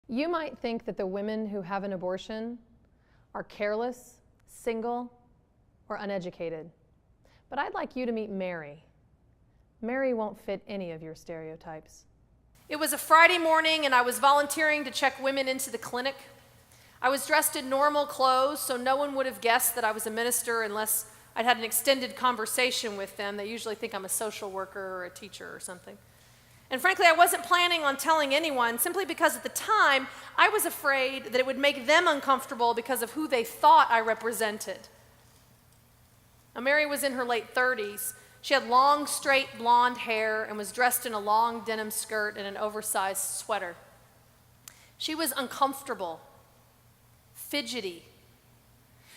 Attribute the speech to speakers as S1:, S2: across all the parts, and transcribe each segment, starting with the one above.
S1: You might think that the women who have an abortion are careless, single, or uneducated. But I'd like you to meet Mary. Mary won't fit any of your stereotypes.
S2: It was a Friday morning and I was volunteering to check women into the clinic. I was dressed in normal clothes, so no one would have guessed that I was a minister unless I'd had an extended conversation with them. They usually think I'm a social worker or a teacher or something. And frankly, I wasn't planning on telling anyone, simply because at the time, I was afraid that it would make them uncomfortable because of who they thought I represented. Now, Mary was in her late 30s. She had long, straight, blonde hair and was dressed in a long denim skirt and an oversized sweater. She was uncomfortable, fidgety.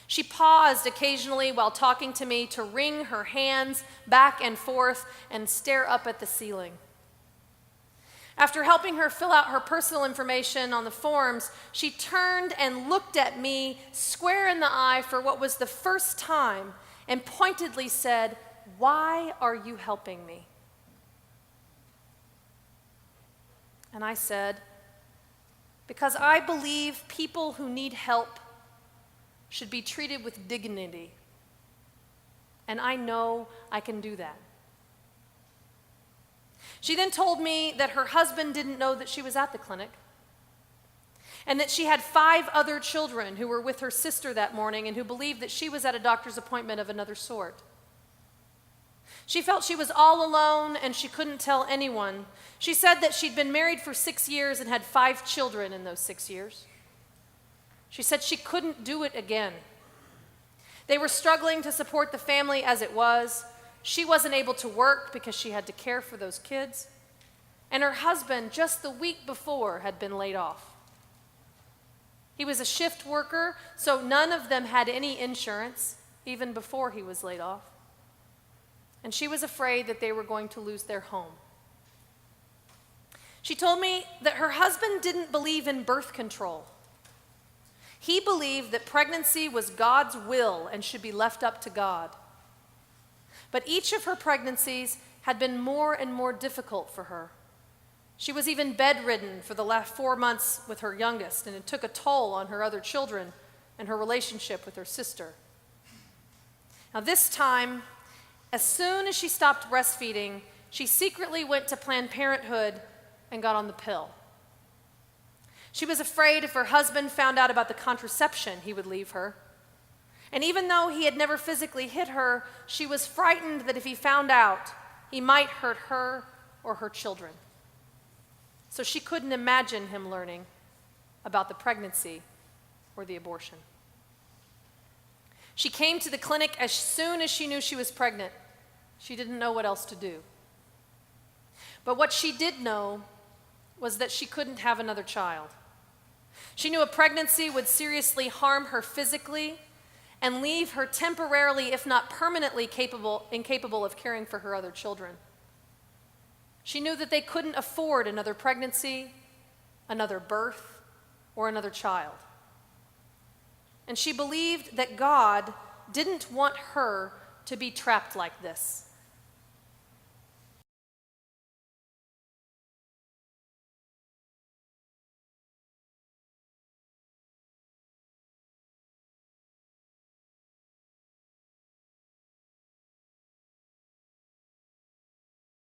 S2: She paused occasionally while talking to me to wring her hands back and forth and stare up at the ceiling. After helping her fill out her personal information on the forms, she turned and looked at me square in the eye for what was the first time and pointedly said, "Why are you helping me?" And I said, "Because I believe people who need help should be treated with dignity. And I know I can do that." She then told me that her husband didn't know that she was at the clinic, and that she had 5 other children who were with her sister that morning and who believed that she was at a doctor's appointment of another sort. She felt she was all alone and she couldn't tell anyone. She said that she'd been married for 6 years and had 5 children in those 6 years. She said she couldn't do it again. They were struggling to support the family as it was. She wasn't able to work because she had to care for those kids. And her husband, just the week before, had been laid off. He was a shift worker, so none of them had any insurance, even before he was laid off. And she was afraid that they were going to lose their home. She told me that her husband didn't believe in birth control. He believed that pregnancy was God's will and should be left up to God. But each of her pregnancies had been more and more difficult for her. She was even bedridden for the last 4 months with her youngest, and it took a toll on her other children and her relationship with her sister. Now this time, as soon as she stopped breastfeeding, she secretly went to Planned Parenthood and got on the pill. She was afraid if her husband found out about the contraception, he would leave her. And even though he had never physically hit her, she was frightened that if he found out, he might hurt her or her children. So she couldn't imagine him learning about the pregnancy or the abortion. She came to the clinic as soon as she knew she was pregnant. She didn't know what else to do. But what she did know was that she couldn't have another child. She knew a pregnancy would seriously harm her physically and leave her temporarily, if not permanently, incapable of caring for her other children. She knew that they couldn't afford another pregnancy, another birth, or another child. And she believed that God didn't want her to be trapped like this.